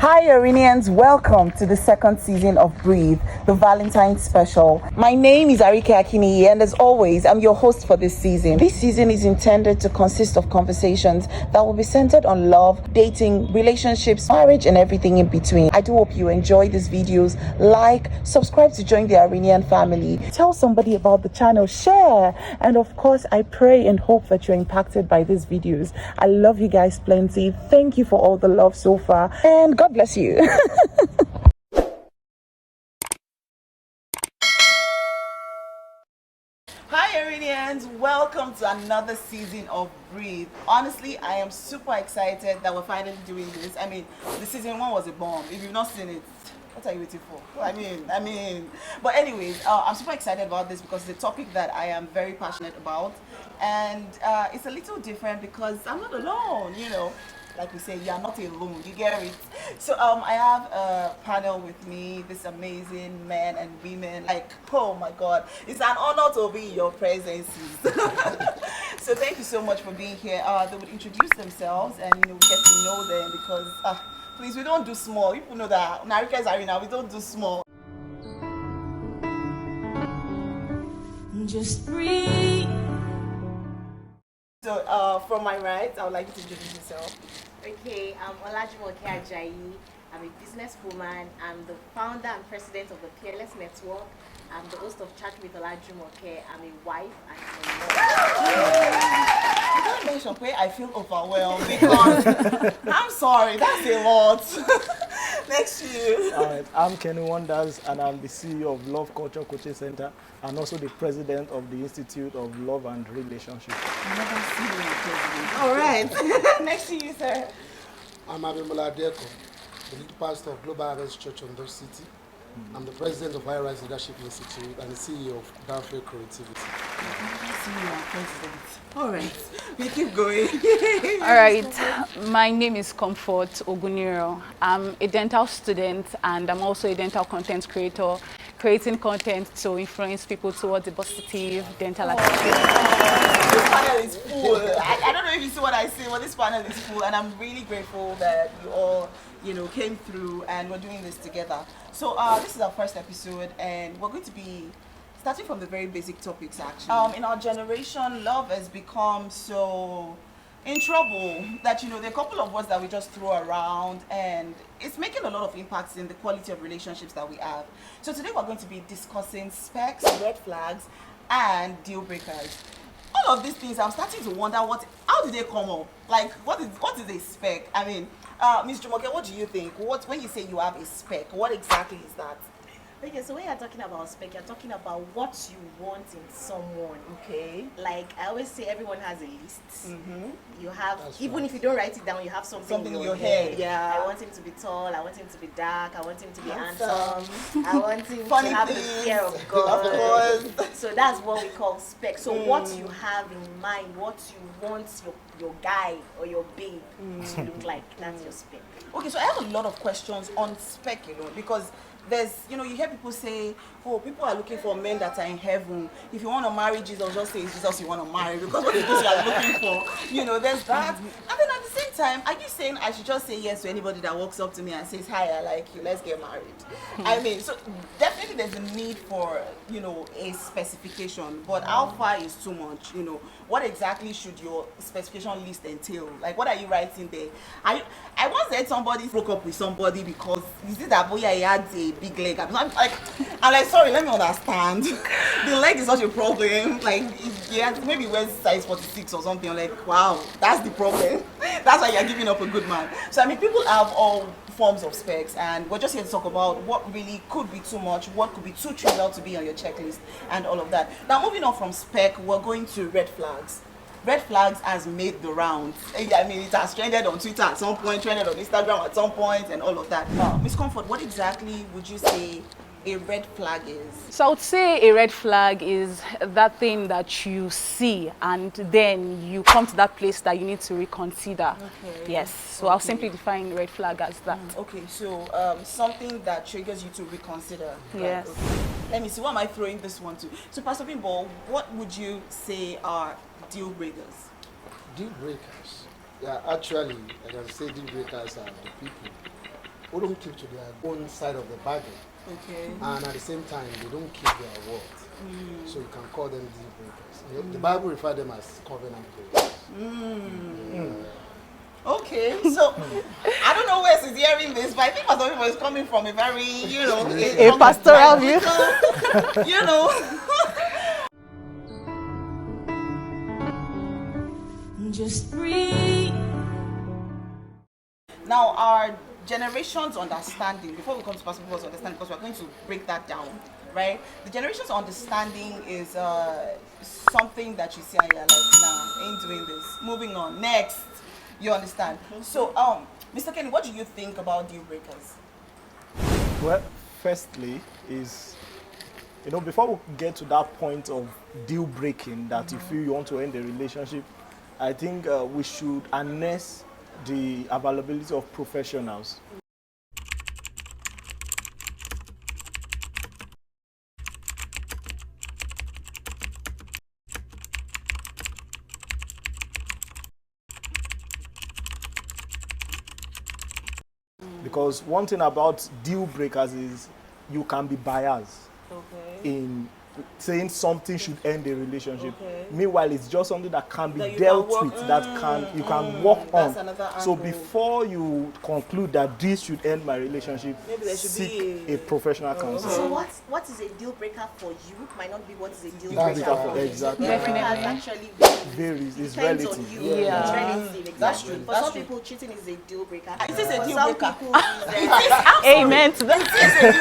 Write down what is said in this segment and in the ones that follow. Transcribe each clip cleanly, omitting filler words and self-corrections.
Hi Iranians, welcome to the second season of Breathe, the Valentine special. My name is ARIKE'S and as always, I'm your host for this season. This season is intended to consist of conversations that will be centered on love, dating, relationships, marriage and everything in between. I do hope you enjoy these videos. Like, subscribe to join the Iranian family. Tell somebody about the channel, share. And of course, I pray and hope that you're impacted by these videos. I love you guys plenty. Thank you for all the love so far. And God bless you. Hi Iranians, welcome to another season of Breathe. Honestly, I am super excited that we're finally doing this. I mean, the season one was a bomb. If you've not seen it, what are you waiting for? But anyways, I'm super excited about this because it's a topic that I am very passionate about, and it's a little different because I'm not alone, you know. Like we say, you're not alone, you get it. So I have a panel with me, this amazing men and women. Like, oh my God, it's an honor to be in your presence. So thank you so much for being here. They would introduce themselves and we get to know them because please, we don't do small. People know that in ARIKE'S arena, we don't do small. Just breathe. So from my right, I would like you to introduce yourself. Okay, I'm Olajumoke Ajayi. I'm a businesswoman. I'm the founder and president of the Peerless Network. I'm the host of Chat with Olajumoke. I'm a wife and I'm a mom. You don't mention where I feel overwhelmed because I'm sorry, that's a lot. Next to you. Alright, I'm Kenny Wonders and I'm the CEO of Love Culture Coaching Center and also the president of the Institute of Love and Relationships. Never seen you president. All right. Next to you, sir. I'm Abimbola Adeko, the lead pastor of Global Harvest Church on Dutch City. I'm the president of High Rise Leadership Institute and the CEO of Downfield Creativity. All right, we keep going. All right, my name is Comfort Oguniro. I'm a dental student and I'm also a dental content creator, creating content to influence people towards a positive dental attitude. This panel is full. I don't know if you see what I say, but this panel is full and I'm really grateful that you all came through and we're doing this together. So this is our first episode and we're going to be starting from the very basic topics actually. In our generation, love has become so in trouble that there are a couple of words that we just throw around and it's making a lot of impacts in the quality of relationships that we have. So today we're going to be discussing specs, red flags and deal breakers. All of these things, I'm starting to wonder how did they come up? Like what is a spec? I mean, Ms. Jumoke, what do you think? When you say you have a spec, what exactly is that? Okay, so when you're talking about spec, you're talking about what you want in someone. Okay. Like I always say, everyone has a list. Mm-hmm. You have, That's even right. if you don't write it down, you have something in your head. Yeah. I want him to be tall. I want him to be dark. I want him to be Handsome. handsome. I want him Funny to have the things. fear of God. Of course. So that's what we call spec. So what you have in mind, what you want your guy or your babe to look like, that's your spec. Okay, so I have a lot of questions on spec, because there's, you hear people say, oh, people are looking for men that are in heaven. If you want to marry Jesus, just say it's Jesus you want to marry, because what it is you are looking for, there's that. And then at the same time, are you saying I should just say yes to anybody that walks up to me and says, hi, I like you, let's get married? I mean, so definitely there's a need for, a specification, but how far is too much, What exactly should your specification list entail? Like, what are you writing there? I once heard somebody broke up with somebody because, is it that boy he had a big leg? I'm like, sorry, let me understand. The leg is not a problem. Like, maybe he wears size 46 or something. I'm like, wow, that's the problem. That's why you're giving up a good man. So, I mean, people have all forms of specs, and we're just here to talk about what really could be too much, what could be too trivial to be on your checklist, and all of that. Now, moving on from spec, we're going to red flags. Red flags has made the rounds. I mean, it has trended on Twitter at some point, trended on Instagram at some point, and all of that. Ms. Comfort, what exactly would you say a red flag is? So I would say a red flag is that thing that you see and then you come to that place that you need to reconsider. Okay. Yes. So I'll simply define red flag as that. Okay, so something that triggers you to reconsider. Yes. Right? Okay. Let me see, what am I throwing this one to? So Pastor Bimbo, what would you say are deal breakers? Deal breakers. Yeah, actually, I can say deal breakers are the people who don't keep to their own side of the bargain. Okay. And at the same time, they don't keep their word. So you can call them deal breakers. The Bible refers them as covenant breakers. Okay, so I don't know where she's hearing this, but I think Pastor Vivo is coming from a very, A pastoral view. Just breathe. Now, our generation's understanding, before we come to Pastor Vivo's understanding, because we're going to break that down, right? The generation's understanding is something that you see and you're like, nah, ain't doing this. Moving on. Next. You understand? So, Mr. Kenny, what do you think about deal breakers? Well, firstly is, before we get to that point of deal breaking, that you feel you want to end a relationship, I think we should harness the availability of professionals. Because one thing about deal breakers is you can be biased in saying something should end a relationship. Meanwhile, it's just something that can be dealt with, that you can work on. So before you conclude that this should end my relationship, seek a professional counsel. So what is a deal breaker for you might not be what is a deal breaker for you. Exactly. Actually varies. It's depends relative. on you. Yeah. It's relative. Exactly. That's true. For some people, cheating is a deal breaker. Is this a For deal some breaker? people, it's Amen to that.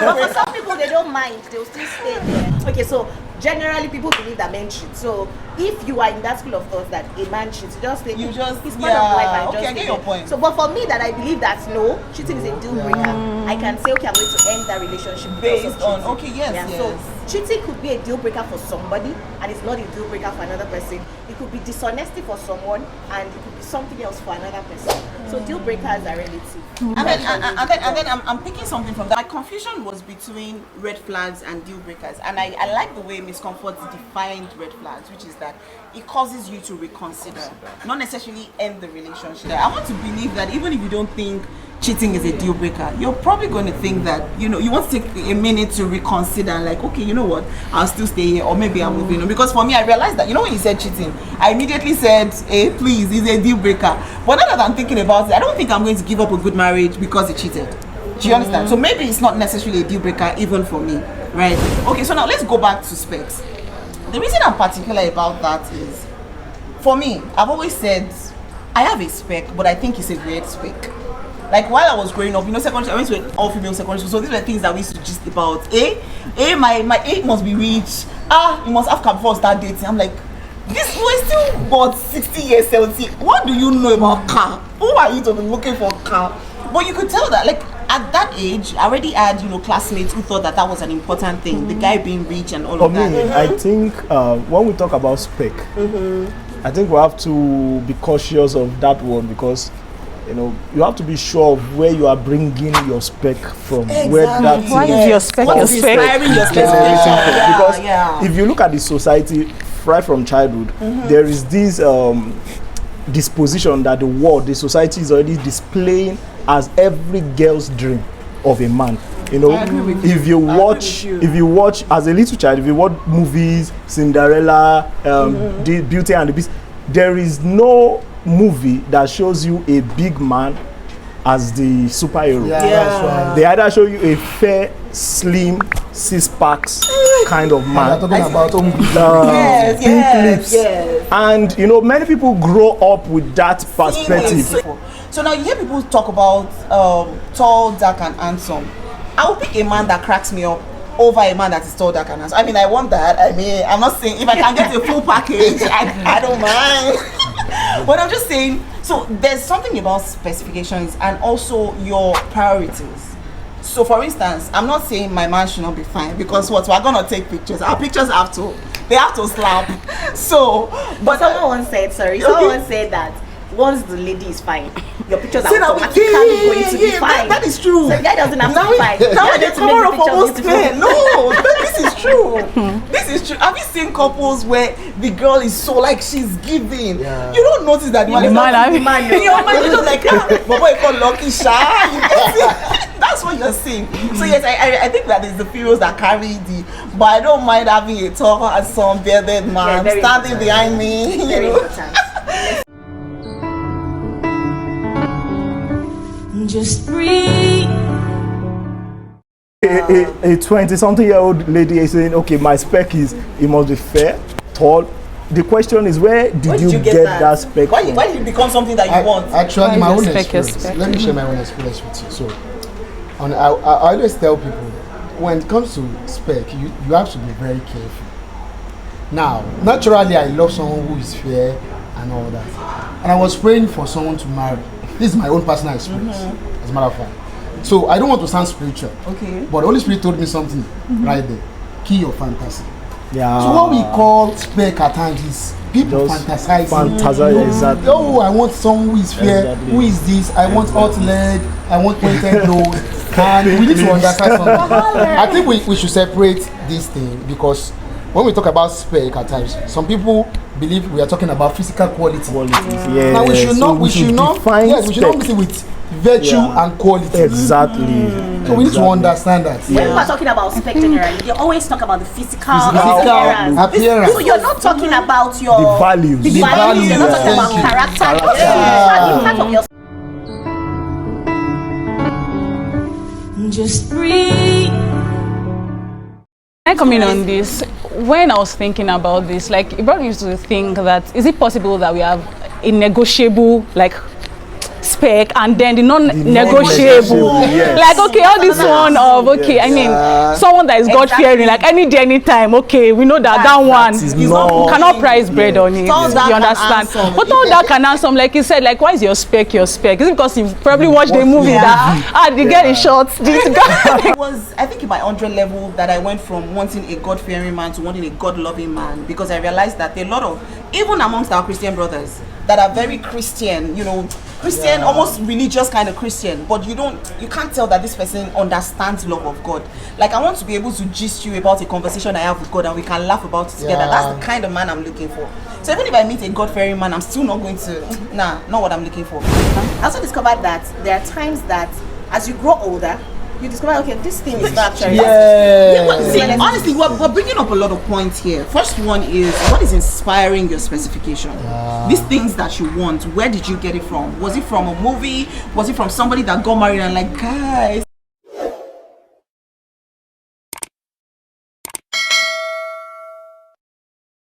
but for some people, they don't mind. They'll still stay there. Okay, so generally people believe that men cheat. So if you are in that school of thought that a man cheats, just think it's part of life and just I get your point. So, but for me, that I believe that no, cheating is a deal breaker. I can say, okay, I'm going to end that relationship Based on cheating. So cheating could be a deal breaker for somebody, and it's not a deal breaker for another person. It could be dishonesty for someone, and it could be something else for another person. So deal breakers are relative. And then I'm picking something from that. My confusion was between red flags and deal breakers, and I like the way Miss Comfort defined red flags, which is that it causes you to reconsider, not necessarily end the relationship. I want to believe that even if you don't think cheating is a deal breaker, you're probably going to think that you want to take a minute to reconsider and like, okay, you know what, I'll still stay here, or maybe I'm moving on. Because for me, I realized that when you said cheating, I immediately said, hey, please, it's a deal breaker. But now that I'm thinking about it, I don't think I'm going to give up a good marriage because he cheated. Do you understand? So maybe it's not necessarily a deal breaker even for me, right? Okay, so now let's go back to specs. The reason I'm particular about that is, for me, I've always said I have a spec, but I think it's a weird spec. Like while I was growing up, secondary, I went to an all-female secondary school, so these were things that we used to gist about. My age must be rich. You must have car before start dating. I'm like, this we're still about 60 years, 70. What do you know about car? Who are you to be looking for a car? But you could tell that, like, at that age, I already had, classmates who thought that was an important thing. The guy being rich and all of that. For me, I think when we talk about spec, I think we have to be cautious of that word because, you have to be sure of where you are bringing your spec from. Exactly. Where that Why is your spec what your is spec? inspiring your spec? Because if you look at the society right from childhood, there is this disposition that the society is already displaying as every girl's dream of a man. If you watch as a little child, if you watch movies, Cinderella, the Beauty and the Beast, there is no movie that shows you a big man as the superhero. They either show you a fair, slim, six-packs kind of man. Talking about pink lips. And many people grow up with that perspective. So now you hear people talk about tall, dark, and handsome. I will pick a man that cracks me up over a man that is tall, dark, and handsome. I want that. I'm not saying if I can get a full package, I don't mind. But I'm just saying, so there's something about specifications and also your priorities. So for instance, I'm not saying my man should not be fine because we're gonna take pictures. Our pictures have to slap. So, but someone said that once the lady is fine, your pictures are automatically going to be fine. That is true. So the guy doesn't have to be fine. Now they cover up for most men. No, this is true. This is true. Have you seen couples where the girl is so like she's giving? Yeah. You don't notice that man is not the man. Your man is just like, but boy, you call lucky shy. That's the scene. So yes, I think that is the females that carry the, but I don't mind having a tall and some bearded man standing behind me. Very important. Just breathe. A 20-something-year-old lady is saying, okay, my spec is, it must be fair, tall. The question is, where did you get that spec Why from? did it become something that you want? Actually, my own spec is experience. spec? Let me share my own experience with you. So, I always tell people, when it comes to spec, you have to be very careful. Now, naturally, I love someone who is fair and all that. And I was praying for someone to marry. This is my own personal experience, as a matter of fact. So, I don't want to sound spiritual. Okay. But the Holy Spirit told me something right there. Kill your fantasy. Yeah. So what we call spec at times is people fantasize. Fantasize, exactly. Oh, I want someone who is fair. Exactly. Who is this? I want hot leg. I want pointed nose. And we need to understand something. I think we should separate this thing, because when we talk about spec at times, some people believe we are talking about physical quality. Yeah. Now we should not. So we should not. define Yes, we should not spec. mix it with virtue and quality. Exactly. So we need to understand that. When people are talking about spec generally, they always talk about the physical appearance. Appearance. So you're not talking about your The values. the values. You're not talking about Thank you. character. Yeah. The impact of your. Just breathe. I come in on this. When I was thinking about this, like, it brought me to think that, is it possible that we have a negotiable, like, spec, and then the non-negotiable, yes. like, okay, all this one of, okay, I mean, someone that is God-fearing, like, any day, anytime, okay, we know that that one, is you not- cannot price bread on it, All that you can understand? handsome. But all that can handsome, like you said, like, why is your spec your spec? Is it because you probably watched the movie that, the girl is short, It was, I think, in my 100 level that I went from wanting a God-fearing man to wanting a God-loving man, because I realized that there are a lot of, even amongst our Christian brothers, that are very Christian, you know, Christian, almost religious kind of Christian, but you can't tell that this person understands love of God. Like, I want to be able to gist you about a conversation I have with God and we can laugh about it together. That's the kind of man I'm looking for. So even if I meet a God-fearing man, I'm still not going to, not what I'm looking for. I also discovered that there are times that as you grow older, you discover, okay, this thing is not actually. See, honestly, we're bringing up a lot of points here. First one is, what is inspiring your specification? These things that you want, where did you get it from? Was it from a movie? Was it from somebody that got married and like, guys,